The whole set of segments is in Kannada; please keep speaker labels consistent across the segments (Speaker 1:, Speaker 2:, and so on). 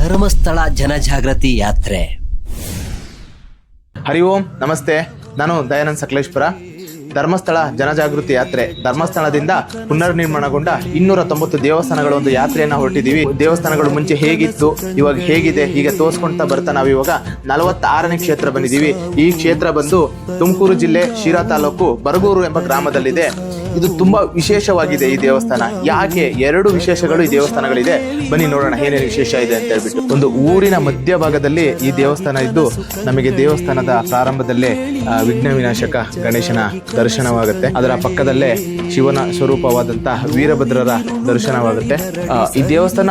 Speaker 1: ಧರ್ಮಸ್ಥಳ ಜನಜಾಗೃತಿ ಯಾತ್ರೆ.
Speaker 2: ಹರಿ ಓಂ ನಮಸ್ತೆ. ನಾನು ದಯಾನಂದ್ ಸಕಲೇಶ್ಪುರ. ಧರ್ಮಸ್ಥಳ ಜನಜಾಗೃತಿ ಯಾತ್ರೆ ಧರ್ಮಸ್ಥಳದಿಂದ ಪುನರ್ನಿರ್ಮಾಣಗೊಂಡ 290 ದೇವಸ್ಥಾನಗಳ ಒಂದು ಯಾತ್ರೆಯನ್ನು ಹೊರಟಿದ್ದೀವಿ. ದೇವಸ್ಥಾನಗಳು ಮುಂಚೆ ಹೇಗಿತ್ತು, ಇವಾಗ ಹೇಗಿದೆ, ಹೀಗೆ ತೋರಿಸ್ಕೊಂತ ಬರ್ತಾ ನಾವು ಇವಾಗ 46ನೇ ಕ್ಷೇತ್ರ ಬಂದಿದ್ದೀವಿ. ಈ ಕ್ಷೇತ್ರ ಬಂದು ತುಮಕೂರು ಜಿಲ್ಲೆ ಶಿರಾ ತಾಲೂಕು ಬರಗೂರು ಎಂಬ ಗ್ರಾಮದಲ್ಲಿದೆ. ಇದು ತುಂಬಾ ವಿಶೇಷವಾಗಿದೆ ಈ ದೇವಸ್ಥಾನ. ಯಾಕೆ? 2 ವಿಶೇಷಗಳು ಈ ದೇವಸ್ಥಾನಗಳಿದೆ. ಬನ್ನಿ ನೋಡೋಣ ಏನೇನು ವಿಶೇಷ ಇದೆ ಅಂತ ಹೇಳ್ಬಿಟ್ಟು. ಒಂದು ಊರಿನ ಮಧ್ಯಭಾಗದಲ್ಲಿ ಈ ದೇವಸ್ಥಾನ ಇದ್ದು, ನಮಗೆ ದೇವಸ್ಥಾನದ ಪ್ರಾರಂಭದಲ್ಲೇ ವಿಘ್ನ ವಿನಾಶಕ ಗಣೇಶನ ದರ್ಶನವಾಗುತ್ತೆ. ಅದರ ಪಕ್ಕದಲ್ಲೇ ಶಿವನ ಸ್ವರೂಪವಾದಂತಹ ವೀರಭದ್ರರ ದರ್ಶನವಾಗುತ್ತೆ. ಈ ದೇವಸ್ಥಾನ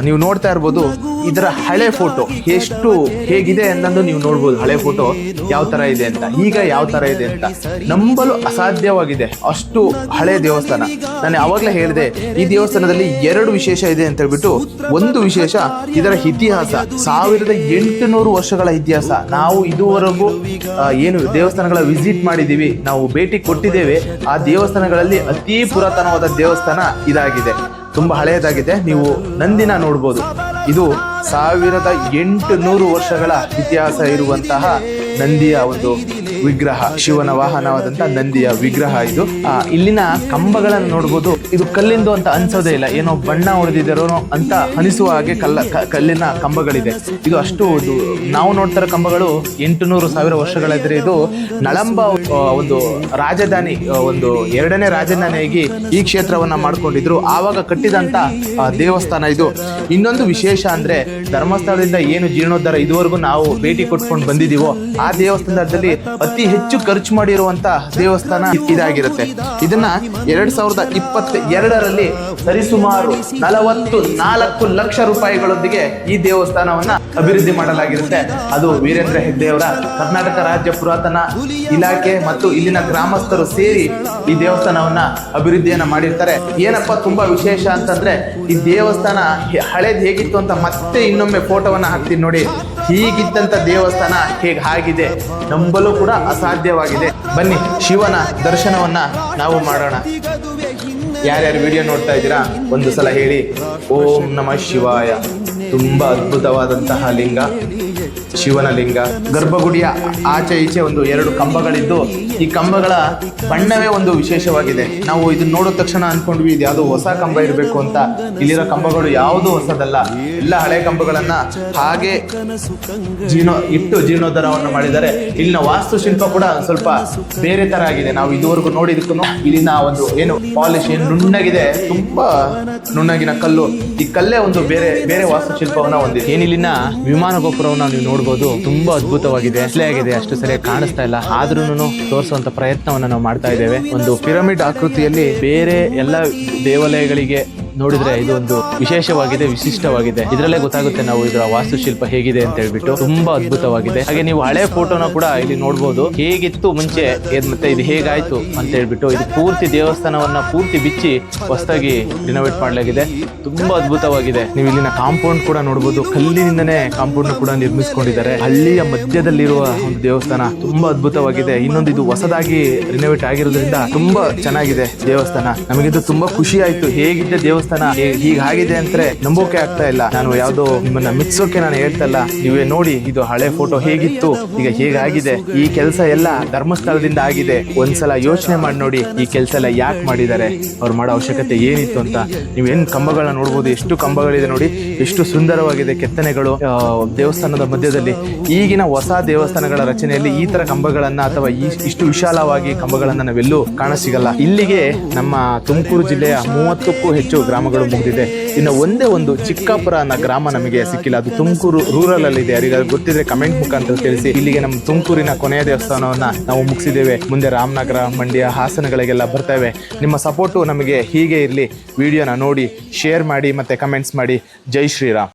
Speaker 2: ನೀವು ನೋಡ್ತಾ ಇರ್ಬೋದು. ಇದರ ಹಳೆ ಫೋಟೋ ಎಷ್ಟು ಹೇಗಿದೆ ಅನ್ನೋದು ನೀವು ನೋಡ್ಬೋದು. ಹಳೆ ಫೋಟೋ ಯಾವ ತರ ಇದೆ ಅಂತ, ಈಗ ಯಾವ ತರ ಇದೆ ಅಂತ ನಂಬಲು ಅಸಾಧ್ಯವಾಗಿದೆ. ಅಷ್ಟು ಹಳೆ ದೇವಸ್ಥಾನ. ನಾನು ಆವಾಗಲೇ ಹೇಳಿದೆ, ಈ ದೇವಸ್ಥಾನದಲ್ಲಿ 2 ವಿಶೇಷ ಇದೆ ಅಂತ ಹೇಳ್ಬಿಟ್ಟು. ಒಂದು ವಿಶೇಷ ಇದರ ಇತಿಹಾಸ. 1800 ವರ್ಷಗಳ ಇತಿಹಾಸ. ನಾವು ಇದುವರೆಗೂ ಏನು ದೇವಸ್ಥಾನಗಳ ವಿಸಿಟ್ ಮಾಡಿದ್ದೀವಿ, ನಾವು ಭೇಟಿ ಕೊಟ್ಟಿದ್ದೇವೆ. ಆ ದೇವಸ್ಥಾನಗಳಲ್ಲಿ ಅತಿ ಪುರಾತನವಾದ ದೇವಸ್ಥಾನ ಇದಾಗಿದೆ. ತುಂಬಾ ಹಳೆಯದಾಗಿದೆ. ನೀವು ನಂದಿನ ನೋಡ್ಬೋದು. ಇದು 1800 ವರ್ಷಗಳ ಇತಿಹಾಸ ಇರುವಂತಹ ನಂದಿಯ ಒಂದು ವಿಗ್ರಹ, ಶಿವನ ವಾಹನವಾದಂತಹ ನಂದಿಯ ವಿಗ್ರಹ ಇದು. ಇಲ್ಲಿನ ಕಂಬಗಳನ್ನು ನೋಡ್ಬೋದು. ಇದು ಕಲ್ಲಿಂದು ಅಂತ ಅನ್ಸೋದೇ ಇಲ್ಲ, ಏನೋ ಬಣ್ಣ ಹೊಡೆದಿದ್ದಾರೋ ಅಂತ ಅನಿಸುವ ಹಾಗೆ ಕಲ್ಲಿನ ಕಂಬಗಳಿದೆ. ಇದು ಅಷ್ಟು ನಾವು ನೋಡ್ತಾರ ಕಂಬಗಳು 800,000 ವರ್ಷಗಳಿದ್ರೆ, ಇದು ನಳಂಬ ಒಂದು ರಾಜಧಾನಿ, ಒಂದು 2ನೇ ರಾಜಧಾನಿಯಾಗಿ ಈ ಕ್ಷೇತ್ರವನ್ನ ಮಾಡ್ಕೊಂಡಿದ್ರು. ಆವಾಗ ಕಟ್ಟಿದಂತ ದೇವಸ್ಥಾನ ಇದು. ಇನ್ನೊಂದು ವಿಶೇಷ ಅಂದ್ರೆ, ಧರ್ಮಸ್ಥಳದಿಂದ ಏನು ಜೀರ್ಣೋದ್ಧಾರ ಇದುವರೆಗೂ ನಾವು ಭೇಟಿ ಕೊಟ್ಕೊಂಡು ಬಂದಿದ್ದೀವೋ, ಆ ದೇವಸ್ಥಾನದಲ್ಲಿ ಅತಿ ಹೆಚ್ಚು ಖರ್ಚು ಮಾಡಿರುವಂತ ದೇವಸ್ಥಾನ ಇದಾಗಿರುತ್ತೆ. ಇದನ್ನ 2022ರಲ್ಲಿ ಸರಿಸುಮಾರು 44 ಲಕ್ಷ ರೂಪಾಯಿಗಳೊಂದಿಗೆ ಈ ದೇವಸ್ಥಾನವನ್ನ ಅಭಿವೃದ್ಧಿ ಮಾಡಲಾಗಿರುತ್ತೆ. ಅದು ವೀರೇಂದ್ರ ಹೆಗ್ಗಡೆ ಅವರ ಕರ್ನಾಟಕ ರಾಜ್ಯ ಪುರಾತನ ಇಲಾಖೆ ಮತ್ತು ಇಲ್ಲಿನ ಗ್ರಾಮಸ್ಥರು ಸೇರಿ ಈ ದೇವಸ್ಥಾನವನ್ನ ಅಭಿವೃದ್ಧಿಯನ್ನ ಮಾಡಿರ್ತಾರೆ. ಏನಪ್ಪಾ ತುಂಬಾ ವಿಶೇಷ ಅಂತಂದ್ರೆ, ಈ ದೇವಸ್ಥಾನ ಹಳೇದ್ ಹೇಗಿತ್ತು ಅಂತ ಮತ್ತೆ ಇನ್ನೊಮ್ಮೆ ಫೋಟೋವನ್ನ ಹಾಕ್ತೀನಿ ನೋಡಿ. ಹೀಗಿದ್ದಂತ ದೇವಸ್ಥಾನ ಆಗಿದೆ, ನಂಬಲು ಕೂಡ ಅಸಾಧ್ಯವಾಗಿದೆ. ಬನ್ನಿ ಶಿವನ ದರ್ಶನವನ್ನ ನಾವು ಮಾಡೋಣ. ಯಾರ್ಯಾರು ವಿಡಿಯೋ ನೋಡ್ತಾ ಇದ್ದೀರಾ ಒಂದು ಸಲ ಹೇಳಿ ಓಂ ನಮಃ ಶಿವಾಯ. ತುಂಬಾ ಅದ್ಭುತವಾದಂತಹ ಲಿಂಗ, ಶಿವನ ಲಿಂಗ. ಗರ್ಭಗುಡಿಯ ಆಚೆ ಈಚೆ ಒಂದು 2 ಕಂಬಗಳಿದ್ದು, ಈ ಕಂಬಗಳ ಬಣ್ಣವೇ ಒಂದು ವಿಶೇಷವಾಗಿದೆ. ನಾವು ಇದನ್ನ ನೋಡಿದ ತಕ್ಷಣ ಅನ್ಕೊಂಡ್ವಿ ಇದು ಯಾವುದು ಹೊಸ ಕಂಬ ಇರಬೇಕು ಅಂತ. ಇಲ್ಲಿರೋ ಕಂಬಗಳು ಯಾವುದು ಹೊಸದಲ್ಲ, ಎಲ್ಲ ಹಳೆ ಕಂಬಗಳನ್ನ ಹಾಗೆ ಜೀರ್ಣೋದ್ಧಾರವನ್ನು ಮಾಡಿದ್ದಾರೆ. ಇಲ್ಲಿನ ವಾಸ್ತುಶಿಲ್ಪ ಕೂಡ ಸ್ವಲ್ಪ ಬೇರೆ ತರ ಆಗಿದೆ. ನಾವು ಇದುವರೆಗೂ ನೋಡಿದಕ್ಕೂ ಇಲ್ಲಿನ ಒಂದು ಏನು ಪಾಲಿಶ್ ಏನು ನುಣ್ಣಗಿದೆ, ತುಂಬಾ ನುಣ್ಣಗಿನ ಕಲ್ಲು. ಈ ಕಲ್ಲೇ ಒಂದು ಬೇರೆ ಬೇರೆ ವಾಸ್ತುಶಿಲ್ಪವನ್ನ ಹೊಂದಿದೆ. ಏನಿಲ್ಲಿನ ವಿಮಾನ ಗೋಪುರವನ್ನ ನೀವು ನೋಡ್ಬೋದು. ತುಂಬಾ ಅದ್ಭುತವಾಗಿದೆ. ಆಗಿದೆ, ಅಷ್ಟು ಸರಿಯಾಗಿ ಕಾಣಿಸ್ತಾ ಇಲ್ಲ, ಆದ್ರೂ ತೋರಿಸುವಂತ ಪ್ರಯತ್ನವನ್ನ ನಾವು ಮಾಡ್ತಾ ಇದ್ದೇವೆ. ಒಂದು ಪಿರಮಿಡ್ ಆಕೃತಿಯಲ್ಲಿ ಬೇರೆ ಎಲ್ಲ ದೇವಾಲಯಗಳಿಗೆ ನೋಡಿದ್ರೆ ಇದು ಒಂದು ವಿಶೇಷವಾಗಿದೆ, ವಿಶಿಷ್ಟವಾಗಿದೆ. ಇದರಲ್ಲೇ ಗೊತ್ತಾಗುತ್ತೆ ನಾವು ಇದರ ವಾಸ್ತುಶಿಲ್ಪ ಹೇಗಿದೆ ಅಂತ ಹೇಳ್ಬಿಟ್ಟು. ತುಂಬಾ ಅದ್ಭುತವಾಗಿದೆ. ಹಾಗೆ ನೀವು ಹಳೆ ಫೋಟೋನ ಕೂಡ ಇಲ್ಲಿ ನೋಡ್ಬೋದು. ಹೇಗಿತ್ತು ಮುಂಚೆ ಮತ್ತೆ ಇದು ಹೇಗಾಯ್ತು ಅಂತ ಹೇಳ್ಬಿಟ್ಟು. ಇದು ಪೂರ್ತಿ ದೇವಸ್ಥಾನವನ್ನ ಪೂರ್ತಿ ಬಿಚ್ಚಿ ಹೊಸದಾಗಿ ರಿನೋವೇಟ್ ಮಾಡಲಾಗಿದೆ. ತುಂಬಾ ಅದ್ಭುತವಾಗಿದೆ. ನೀವು ಇಲ್ಲಿನ ಕಾಂಪೌಂಡ್ ಕೂಡ ನೋಡ್ಬೋದು. ಕಲ್ಲಿನಿಂದನೇ ಕಾಂಪೌಂಡ್ ಕೂಡ ನಿರ್ಮಿಸಿಕೊಂಡಿದ್ದಾರೆ. ಹಳ್ಳಿಯ ಮಧ್ಯದಲ್ಲಿರುವ ಒಂದು ದೇವಸ್ಥಾನ. ತುಂಬಾ ಅದ್ಭುತವಾಗಿದೆ. ಇನ್ನೊಂದು ಇದು ಹೊಸದಾಗಿ ರಿನೋವೇಟ್ ಆಗಿರೋದ್ರಿಂದ ತುಂಬಾ ಚೆನ್ನಾಗಿದೆ ದೇವಸ್ಥಾನ. ನಮಗಿದು ತುಂಬಾ ಖುಷಿ ಆಯ್ತು. ಹೇಗಿದ್ದ ದೇವಸ್ಥಾನ ಹೀಗಾಗಿದೆ ಅಂದ್ರೆ ನಂಬೋಕೆ ಆಗ್ತಾ ಇಲ್ಲ. ನಾನು ಯಾವ್ದೋ ನಿಮ್ಮನ್ನ ಮಿಕ್ಸೋಕೆ ನಾನು ಹೇಳ್ತಾ ಇಲ್ಲ. ನೀವೇ ನೋಡಿ ಇದು ಹಳೆ ಫೋಟೋ ಹೇಗಿತ್ತು, ಈಗ ಹೇಗಾಗಿದೆ. ಈ ಕೆಲಸ ಎಲ್ಲ ಧರ್ಮಸ್ಥಳದಿಂದ ಆಗಿದೆ. ಒಂದ್ಸಲ ಯೋಚನೆ ಮಾಡಿ ನೋಡಿ, ಈ ಕೆಲಸ ಎಲ್ಲ ಯಾಕೆ ಮಾಡಿದ್ದಾರೆ, ಅವ್ರು ಮಾಡೋ ಅವಶ್ಯಕತೆ ಏನಿತ್ತು ಅಂತ. ನೀವೇನ್ ಕಂಬಗಳನ್ನ ನೋಡ್ಬೋದು. ಎಷ್ಟು ಕಂಬಗಳಿದೆ ನೋಡಿ, ಎಷ್ಟು ಸುಂದರವಾಗಿದೆ ಕೆತ್ತನೆಗಳು ದೇವಸ್ಥಾನದ ಮಧ್ಯದಲ್ಲಿ. ಈಗಿನ ಹೊಸ ದೇವಸ್ಥಾನಗಳ ರಚನೆಯಲ್ಲಿ ಈ ತರ ಕಂಬಗಳನ್ನ ಅಥವಾ ಇಷ್ಟು ವಿಶಾಲವಾಗಿ ಕಂಬಗಳನ್ನ ನಾವೆಲ್ಲೂ ಕಾಣಸಿಗಲ್ಲ. ಇಲ್ಲಿಗೆ ನಮ್ಮ ತುಮಕೂರು ಜಿಲ್ಲೆಯ 30ಕ್ಕೂ ಹೆಚ್ಚು ಗ್ರಾಮಗಳು ಮುಗಿದಿದೆ. ಇನ್ನು ಒಂದೇ ಒಂದು ಚಿಕ್ಕಾಪುರ ಅನ್ನೋ ಗ್ರಾಮ ನಮಗೆ ಸಿಕ್ಕಿಲ್ಲ. ಅದು ತುಮಕೂರು ರೂರಲ್ ಅಲ್ಲಿ ಇದೆ. ಯಾರಿಗಾದ್ರು ಗೊತ್ತಿದ್ರೆ ಕಮೆಂಟ್ ಮುಖಾಂತರ ತಿಳಿಸಿ. ಇಲ್ಲಿಗೆ ನಮ್ಮ ತುಮಕೂರಿನ ಕೊನೆಯ ದೇವಸ್ಥಾನವನ್ನ ನಾವು ಮುಗಿಸಿದ್ದೇವೆ. ಮುಂದೆ ರಾಮನಗರ, ಮಂಡ್ಯ, ಹಾಸನಗಳಿಗೆಲ್ಲ ಬರ್ತೇವೆ. ನಿಮ್ಮ ಸಪೋರ್ಟು ನಮಗೆ ಹೀಗೆ ಇರಲಿ. ವಿಡಿಯೋನ ನೋಡಿ, ಶೇರ್ ಮಾಡಿ ಮತ್ತೆ ಕಮೆಂಟ್ಸ್ ಮಾಡಿ. ಜೈ ಶ್ರೀರಾಮ್.